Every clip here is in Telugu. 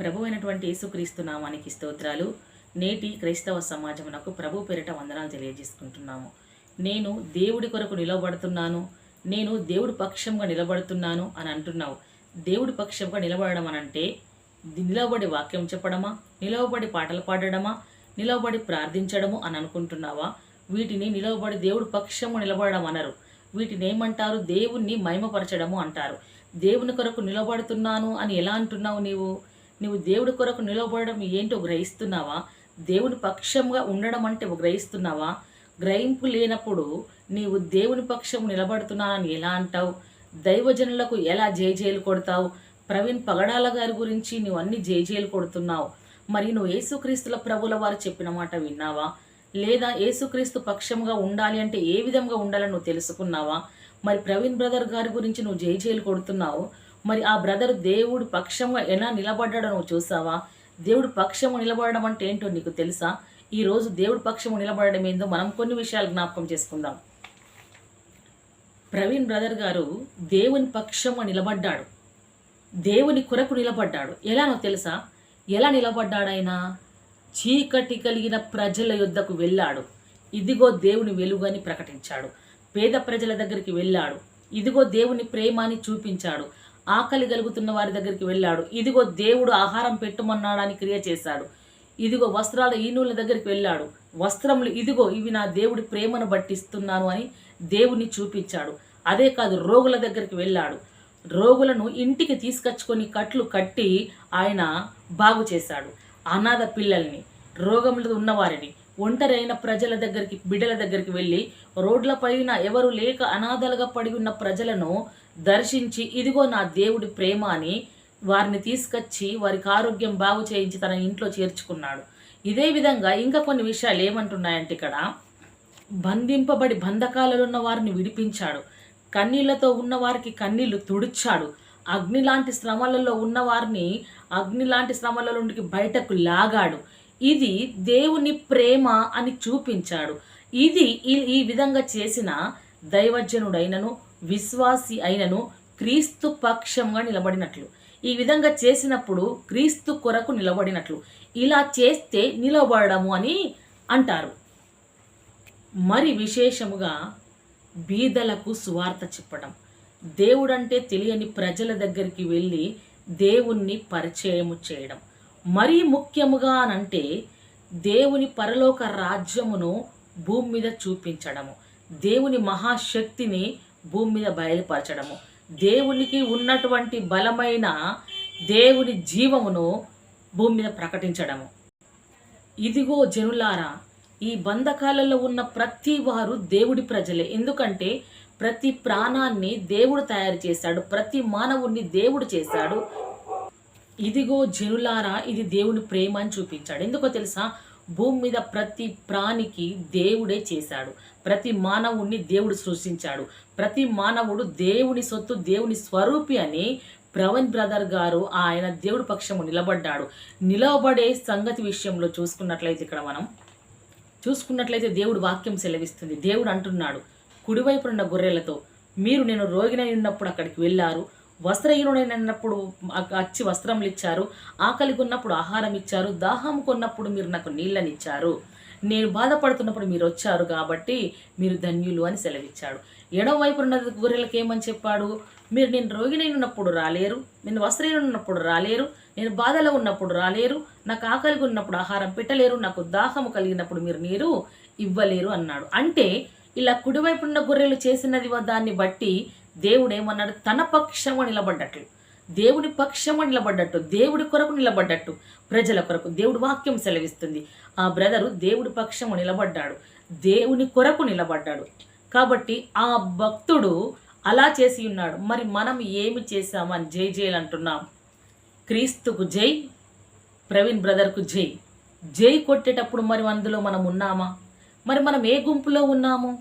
ప్రభు అయినటువంటి యేసుక్రీస్తు నామానికి స్తోత్రాలు. నేటి క్రైస్తవ సమాజమునకు ప్రభు పేరిట వందనాలు తెలియజేసుకుంటున్నాము. నేను దేవుడి కొరకు నిలబడుతున్నాను, నేను దేవుడి పక్షంగా నిలబడుతున్నాను అని అంటున్నావు. దేవుడి పక్షంగా నిలబడడం అనంటే నిలబడి వాక్యం చెప్పడమా, నిలవబడి పాటలు పాడడమా, నిలవబడి ప్రార్థించడము అని అనుకుంటున్నావా? వీటిని నిలవబడి దేవుడి పక్షము నిలబడడం అనరు. వీటిని ఏమంటారు? దేవుణ్ణి మహిమపరచడము అంటారు. దేవుని కొరకు నిలబడుతున్నాను అని ఎలా అంటున్నావు? నువ్వు దేవుడి కొరకు నిలబడడం ఏంటో గ్రహిస్తున్నావా? దేవుని పక్షంగా ఉండడం అంటే గ్రహిస్తున్నావా? గ్రహింపు లేనప్పుడు నీవు దేవుని పక్షం నిలబడుతున్నానని ఎలా అంటావు? దైవజనులకు ఎలా జేజేలు కొడతావు? ప్రవీణ్ పగడాల గారి గురించి నువ్వు అన్ని జేజేలు కొడుతున్నావు. మరి నువ్వు యేసుక్రీస్తుల ప్రభుల వారు చెప్పిన మాట విన్నావా? లేదా యేసుక్రీస్తు పక్షంగా ఉండాలి అంటే ఏ విధంగా ఉండాలని నువ్వు తెలుసుకున్నావా? మరి ప్రవీణ్ బ్రదర్ గారి గురించి నువ్వు జేజేలు కొడుతున్నావు. మరి ఆ బ్రదర్ దేవుడి పక్షంగా ఎలా నిలబడ్డాడో నువ్వు చూసావా? దేవుడి పక్షము నిలబడడం అంటే ఏంటో నీకు తెలుసా? ఈరోజు దేవుడి పక్షము నిలబడడం ఏందో మనం కొన్ని విషయాలు జ్ఞాపకం చేసుకుందాం. ప్రవీణ్ బ్రదర్ గారు దేవుని పక్షము నిలబడ్డాడు, దేవుని కొరకు నిలబడ్డాడు. ఎలానో తెలుసా? ఎలా నిలబడ్డాడైనా? చీకటి కలిగిన ప్రజల యొద్దకు వెళ్ళాడు, ఇదిగో దేవుని వెలుగని ప్రకటించాడు. పేద ప్రజల దగ్గరికి వెళ్ళాడు, ఇదిగో దేవుని ప్రేమాని చూపించాడు. ఆకలి కలుగుతున్న వారి దగ్గరికి వెళ్ళాడు, ఇదిగో దేవుడు ఆహారం పెట్టుమన్నాడని క్రియ చేశాడు. ఇదిగో వస్త్రాల ఈనుల దగ్గరికి వెళ్ళాడు, వస్త్రములు ఇదిగో ఇవి నా దేవుడి ప్రేమను బట్టిస్తున్నాను అని దేవుని చూపించాడు. అదే కాదు, రోగుల దగ్గరికి వెళ్ళాడు, రోగులను ఇంటికి తీసుకొచ్చుకొని కట్లు కట్టి ఆయన బాగు చేశాడు. అనాథ పిల్లల్ని, రోగములతో ఉన్నవారిని, ఒంటరైన ప్రజల దగ్గరికి, బిడ్డల దగ్గరికి వెళ్ళి రోడ్ల పైన ఎవరు లేక అనాథలుగా పడి ఉన్న ప్రజలను దర్శించి ఇదిగో నా దేవుడి ప్రేమ అని వారిని తీసుకొచ్చి వారికి ఆరోగ్యం బాగు చేయించి తన ఇంట్లో చేర్చుకున్నాడు. ఇదే విధంగా ఇంకా కొన్ని విషయాలు ఏమంటున్నాయంటే ఇక్కడ బంధింపబడి బంధకాలలో ఉన్న వారిని విడిపించాడు, కన్నీళ్లతో ఉన్న వారికి కన్నీళ్లు తుడిచాడు, అగ్ని లాంటి శ్రమలలో ఉన్న వారిని అగ్ని లాంటి శ్రమల నుండి బయటకు లాగాడు. ఇది దేవుని ప్రేమ అని చూపించాడు. ఇది ఈ విధంగా చేసిన దైవజనుడైనను విశ్వాసి అయినను క్రీస్తు పక్షంగా నిలబడినట్లు, ఈ విధంగా చేసినప్పుడు క్రీస్తు కొరకు నిలబడినట్లు. ఇలా చేస్తే నిలబడము అని అంటారు. మరి విశేషముగా బీదలకు సువార్త చెప్పడం, దేవుడంటే తెలియని ప్రజల దగ్గరికి వెళ్ళి దేవుణ్ణి పరిచయము చేయడం, మరీ ముఖ్యముగా అనంటే దేవుని పరలోక రాజ్యమును భూమి మీద చూపించడము, దేవుని మహాశక్తిని భూమి మీద బయలుపరచడము, దేవునికి ఉన్నటువంటి బలమైన దేవుని జీవమును భూమి మీద ప్రకటించడము. ఇదిగో జనులారా, ఈ బంధకాలలో ఉన్న ప్రతి వారు దేవుడి ప్రజలే. ఎందుకంటే ప్రతి ప్రాణాన్ని దేవుడు తయారు చేశాడు, ప్రతి మానవుణ్ణి దేవుడు చేశాడు. ఇదిగో జనులారా, ఇది దేవుని ప్రేమ అని చూపించాడు. ఎందుకో తెలుసా? భూమి మీద ప్రతి ప్రాణికి దేవుడే చేశాడు, ప్రతి మానవుణ్ణి దేవుడు సృష్టించాడు, ప్రతి మానవుడు దేవుని సొత్తు, దేవుని స్వరూపి అని ప్రవీణ్ బ్రదర్ గారు ఆయన దేవుడి పక్షము నిలబడ్డాడు. నిలబడే సంగతి విషయంలో చూసుకున్నట్లయితే దేవుడు వాక్యం సెలవిస్తుంది. దేవుడు అంటున్నాడు, కుడివైపునున్న గొర్రెలతో మీరు నేను రోగినై ఉన్నప్పుడు అక్కడికి వెళ్ళారు, వస్త్రహీనుడైనప్పుడు వచ్చి వస్త్రములు ఇచ్చారు, ఆకలి కొన్నప్పుడు ఆహారం ఇచ్చారు, దాహం కొన్నప్పుడు మీరు నాకు నీళ్ళనిచ్చారు, నేను బాధపడుతున్నప్పుడు మీరు వచ్చారు కాబట్టి మీరు ధన్యులు అని సెలవిచ్చాడు. ఎడవ వైపు ఉన్న గొర్రెలకు ఏమని చెప్పాడు? మీరు నేను రోగినై ఉన్నప్పుడు రాలేరు, నేను వస్త్రహీనుడు ఉన్నప్పుడు రాలేరు, నేను బాధలో ఉన్నప్పుడు రాలేరు, నాకు ఆకలిగా ఉన్నప్పుడు ఆహారం పెట్టలేరు, నాకు దాహము కలిగినప్పుడు మీరు నీరు ఇవ్వలేరు అన్నాడు. అంటే ఇలా కుడివైపు ఉన్న గొర్రెలు చేసినది దాన్ని బట్టి దేవుడు ఏమన్నాడు? తన పక్షము నిలబడ్డట్లు, దేవుడి పక్షము నిలబడ్డట్టు, దేవుడి కొరకు నిలబడ్డట్టు, ప్రజల కొరకు దేవుడి వాక్యం సెలవిస్తుంది. ఆ బ్రదరు దేవుడి పక్షము నిలబడ్డాడు, దేవుని కొరకు నిలబడ్డాడు. కాబట్టి ఆ భక్తుడు అలా చేసి ఉన్నాడు. మరి మనం ఏమి చేశామని జై జైలు అంటున్నాం. క్రీస్తుకు జై, ప్రవీణ్ బ్రదర్కు జై. జై కొట్టేటప్పుడు మరి అందులో మనం ఉన్నామా? మరి మనం ఏ గుంపులో ఉన్నాము?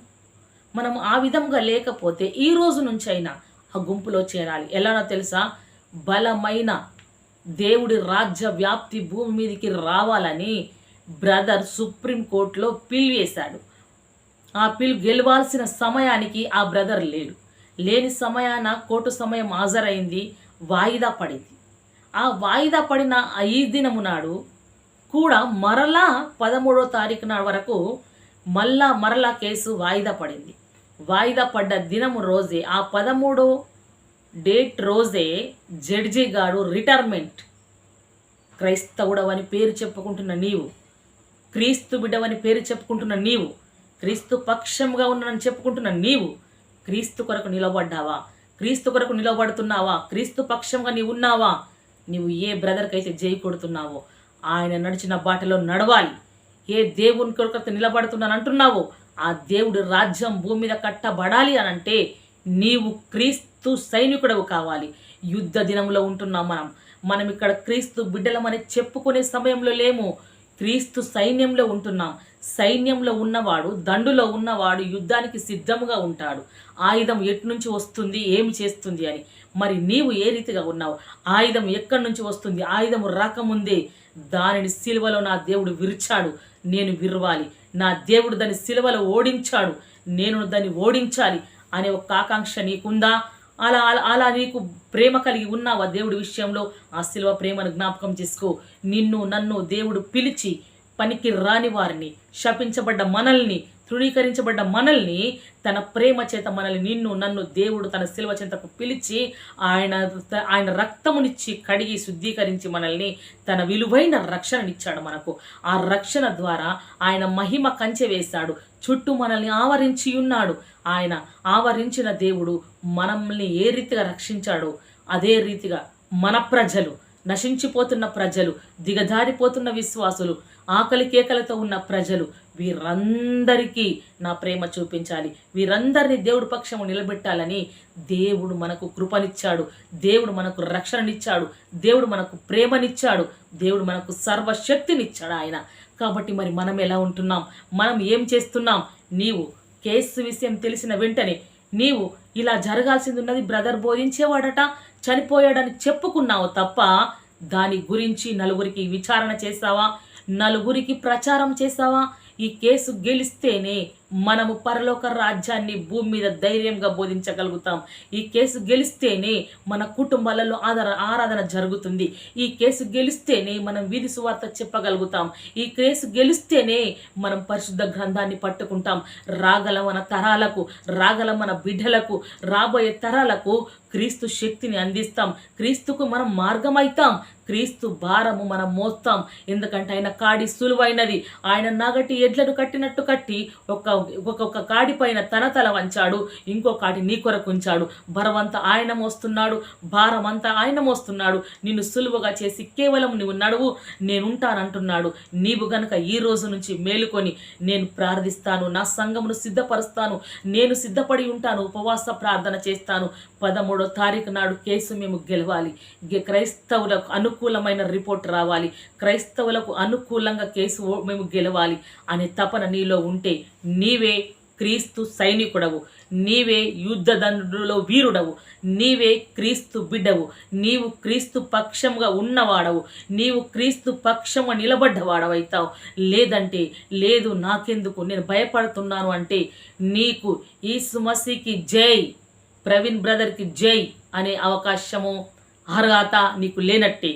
మనం ఆ విధంగా లేకపోతే ఈ రోజు నుంచి అయినా ఆ గుంపులో చేరాలి. ఎలానో తెలుసా? బలమైన దేవుడి రాజ్య వ్యాప్తి భూమి మీదకి రావాలని బ్రదర్ సుప్రీంకోర్టులో పిల్ వేశాడు. ఆ పిల్ గెలవాల్సిన సమయానికి ఆ బ్రదర్ లేడు. లేని సమయాన కోర్టు సమయం హాజరైంది, వాయిదా పడింది. ఆ వాయిదా పడిన 5 దినము నాడు కూడా మరలా 13వ తారీఖు నాడు వరకు మరలా కేసు వాయిదా పడింది. వాయిదా పడ్డ దినము రోజే, ఆ 13 డేట్ రోజే జడ్జి గారు రిటైర్మెంట్. క్రైస్తవుడవని పేరు చెప్పుకుంటున్న నీవు, క్రీస్తు బిడ్డవని పేరు చెప్పుకుంటున్న నీవు, క్రీస్తు పక్షంగా ఉన్నానని చెప్పుకుంటున్న నీవు, క్రీస్తు కొరకు నిలబడ్డావా? క్రీస్తు కొరకు నిలబడుతున్నావా? క్రీస్తు పక్షంగా నీవు ఉన్నావా? నీవు ఏ బ్రదర్కి అయితే జై కొడుతున్నావో ఆయన నడిచిన బాటలో నడవాలి. ఏ దేవుని కొరకు నిలబడుతున్నాను అంటున్నావో ఆ దేవుడి రాజ్యం భూమి మీద కట్టబడాలి అని అంటే నీవు క్రీస్తు సైనికుడవు కావాలి. యుద్ధ దినంలో ఉంటున్నాం మనం ఇక్కడ క్రీస్తు బిడ్డలమని చెప్పుకునే సమయంలో లేము. క్రీస్తు సైన్యంలో ఉంటున్నాం. సైన్యంలో ఉన్నవాడు, దండులో ఉన్నవాడు యుద్ధానికి సిద్ధంగా ఉంటాడు. ఆయుధం ఎటు నుంచి వస్తుంది, ఏమి చేస్తుంది అని. మరి నీవు ఏ రీతిగా ఉన్నావు? ఆయుధం ఎక్కడి నుంచి వస్తుంది? ఆయుధం రాకముందే దానిని సిలువలో నా దేవుడు విరిచాడు, నేను విరవాలి. నా దేవుడు దాన్ని సిలువలో ఓడించాడు, నేను దాన్ని ఓడించాలి అనే ఒక ఆకాంక్ష నీకుందా? అలా అలా అలా నీకు ప్రేమ కలిగి ఉన్నావా దేవుడి విషయంలో? ఆ సిలువ ప్రేమను జ్ఞాపకం చేసుకో. నిన్ను నన్ను దేవుడు పిలిచి పనికి రాని వారిని, శపించబడ్డ మనల్ని, తృణీకరించబడ్డ మనల్ని తన ప్రేమ చేత మనల్ని, నిన్ను నన్ను దేవుడు తన సిలువ చెంతకు పిలిచి ఆయన రక్తమునిచ్చి కడిగి శుద్ధీకరించి మనల్ని తన విలువైన రక్షణనిచ్చాడు మనకు. ఆ రక్షణ ద్వారా ఆయన మహిమ కంచె వేశాడు, చుట్టూ మనల్ని ఆవరించి ఉన్నాడు. ఆయన ఆవరించిన దేవుడు మనల్ని ఏ రీతిగా రక్షించాడో అదే రీతిగా మన ప్రజలు, నశించిపోతున్న ప్రజలు, దిగజారిపోతున్న విశ్వాసులు, ఆకలి కేకలతో ఉన్న ప్రజలు, వీరందరికీ నా ప్రేమ చూపించాలి, వీరందరినీ దేవుడి పక్షము నిలబెట్టాలని దేవుడు మనకు కృపనిచ్చాడు, దేవుడు మనకు రక్షణనిచ్చాడు, దేవుడు మనకు ప్రేమనిచ్చాడు, దేవుడు మనకు సర్వశక్తినిచ్చాడు ఆయన. కాబట్టి మరి మనం ఎలా ఉంటున్నాం? మనం ఏం చేస్తున్నాం? నీవు కేసు విషయం తెలిసిన వెంటనే నీవు ఇలా జరగాల్సింది ఉన్నది, బ్రదర్ బోధించేవాడట చనిపోయాడని చెప్పుకున్నావు తప్ప దాని గురించి నలుగురికి విచారణ చేసావా? నలుగురికి ప్రచారం చేసావా? ఈ కేసు గెలిస్తేనే మనము పరలోక రాజ్యాన్ని భూమి మీద ధైర్యంగా బోధించగలుగుతాం. ఈ కేసు గెలిస్తేనే మన కుటుంబాలలో ఆరాధన జరుగుతుంది. ఈ కేసు గెలిస్తేనే మనం వీధి సువార్త చెప్పగలుగుతాం. ఈ కేసు గెలిస్తేనే మనం పరిశుద్ధ గ్రంథాన్ని పట్టుకుంటాం. రాగల మన తరాలకు, రాగల మన బిడ్డలకు, రాబోయే తరాలకు క్రీస్తు శక్తిని అందిస్తాం. క్రీస్తుకు మనం మార్గమైతాం. క్రీస్తు భారము మనం మోస్తాం. ఎందుకంటే ఆయన కాడి సులువైనది. ఆయన నాగటి ఎడ్లను కట్టినట్టు కట్టి ఒక్కొక్క కాడి పైన తన తల వంచాడు, ఇంకో కాడి నీ కొరకు ఉంచాడు. బరవంతా ఆయన మోస్తున్నాడు, భారం అంతా ఆయన మోస్తున్నాడు. నిన్ను సులువుగా చేసి కేవలం నువ్వు నడువు, నేనుంటానంటున్నాడు. నీవు గనక ఈ రోజు నుంచి మేలుకొని నేను ప్రార్థిస్తాను, నా సంఘమును సిద్ధపరుస్తాను, నేను సిద్ధపడి ఉంటాను, ఉపవాస ప్రార్థన చేస్తాను, 13వ తారీఖు నాడు కేసు మేము గెలవాలి, క్రైస్తవులకు అనుకూలమైన రిపోర్ట్ రావాలి, క్రైస్తవులకు అనుకూలంగా కేసు మేము గెలవాలి అనే తపన నీలో ఉంటే నీవే క్రీస్తు సైనికుడవు, నీవే యుద్ధదండులో వీరుడవు, నీవే క్రీస్తు బిడ్డవు, నీవు క్రీస్తు పక్షంగా ఉన్నవాడవు, నీవు క్రీస్తు పక్షంగా నిలబడ్డవాడవైతావు. లేదంటే లేదు నాకెందుకు, నేను భయపడుతున్నాను అంటే నీకు యేసు మసీకి జై, ప్రవీణ్ బ్రదర్కి జై అనే అవకాశము, అర్హత నీకు లేనట్టే.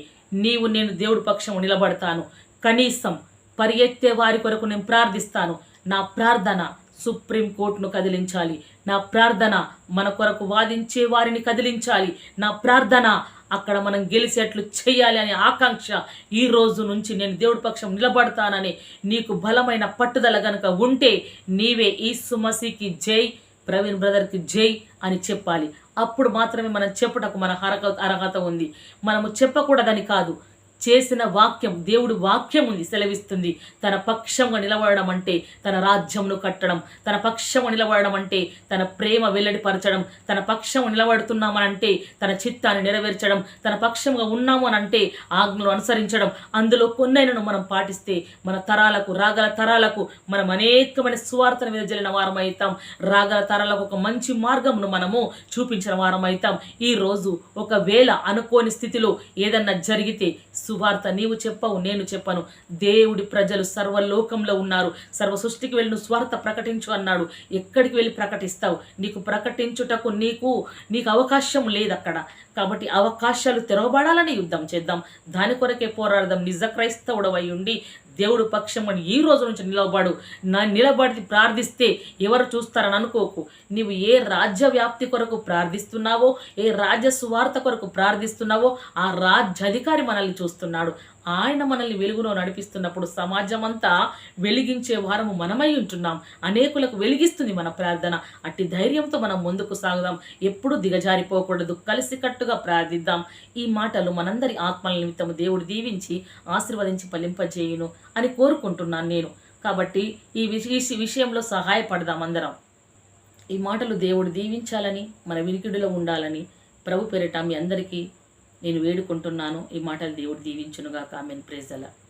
నేను దేవుడి పక్షము నిలబడతాను, కనీసం పరిగెత్తే వారి కొరకు నేను ప్రార్థిస్తాను. నా ప్రార్థన సుప్రీంకోర్టును కదిలించాలి, నా ప్రార్థన మన కొరకు వాదించే వారిని కదిలించాలి, నా ప్రార్థన అక్కడ మనం గెలిచేట్లు చేయాలి అనే ఆకాంక్ష ఈ రోజు నుంచి నేను దేవుడి పక్షం నిలబడతానని నీకు బలమైన పట్టుదల గనుక ఉంటే నీవే యేసు మసీకి జై, ప్రవీణ్ బ్రదర్కి జై అని చెప్పాలి. అప్పుడు మాత్రమే మనం చెప్పుటకు మన అర్హత ఉంది. మనము చెప్పకూడదని కాదు, చేసిన వాక్యం, దేవుడు వాక్యం ఉంది, సెలవిస్తుంది. తన పక్షంగా నిలబడడం అంటే తన రాజ్యంను కట్టడం, తన పక్షంగా నిలబడడం అంటే తన ప్రేమ వెల్లడిపరచడం, తన పక్షంగా నిలబడుతున్నామనంటే తన చిత్తాన్ని నెరవేర్చడం, తన పక్షంగా ఉన్నాము అనంటే ఆజ్ఞలు అనుసరించడం. అందులో కొన్నైనను మనం పాటిస్తే మన తరాలకు, రాగల తరాలకు మనం అనేకమైన సువార్తను వెదజల్లిన వారం అవుతాం. రాగల తరాలకు ఒక మంచి మార్గమును మనము చూపించిన వారం అవుతాం. ఈరోజు ఒకవేళ అనుకోని స్థితిలో ఏదన్నా జరిగితే సువార్త నీవు చెప్పవు, నేను చెప్పను. దేవుడి ప్రజలు సర్వలోకంలో ఉన్నారు. సర్వ సృష్టికి వెళ్ళి నువ్వు స్వార్థ ప్రకటించు అన్నాడు. ఎక్కడికి వెళ్ళి ప్రకటిస్తావు? నీకు ప్రకటించుటకు నీకు అవకాశం లేదు అక్కడ. కాబట్టి అవకాశాలు తెరవబడాలని యుద్ధం చేద్దాం. దాని కొరకే పోరాడదాం. నిజ క్రైస్తవుడవై ఉండి దేవుడు పక్షం అని ఈ రోజు నుంచి నిలబడి ప్రార్థిస్తే ఎవరు చూస్తారని అనుకోకు. నీవు ఏ రాజ్య వ్యాప్తి కొరకు ప్రార్థిస్తున్నావో, ఏ రాజ్య సువార్త కొరకు ప్రార్థిస్తున్నావో ఆ రాజ్యాధికారి మనల్ని చూస్తున్నాడు. ఆయన మనల్ని వెలుగులో నడిపిస్తున్నప్పుడు సమాజం అంతా వెలిగించే వారము మనమై ఉంటున్నాం. అనేకులకు వెలిగిస్తుంది మన ప్రార్థన. అట్టి ధైర్యంతో మనం ముందుకు సాగుదాం. ఎప్పుడూ దిగజారిపోకూడదు. కలిసికట్టుగా ప్రార్థిద్దాం. ఈ మాటలు మనందరి ఆత్మల నిమిత్తము దేవుడు దీవించి ఆశీర్వదించి ఫలింపజేయును అని కోరుకుంటున్నాను నేను. కాబట్టి ఈ విషయంలో సహాయపడదాం అందరం. ఈ మాటలు దేవుడు దీవించాలని, మన వినికిడిలో ఉండాలని ప్రభు పేరిట మీ అందరికీ నేను వేడుకుంటున్నాను. ఈ మాటలు దేవుడు దీవించునుగాక. ఆమేన్. Praise the lord.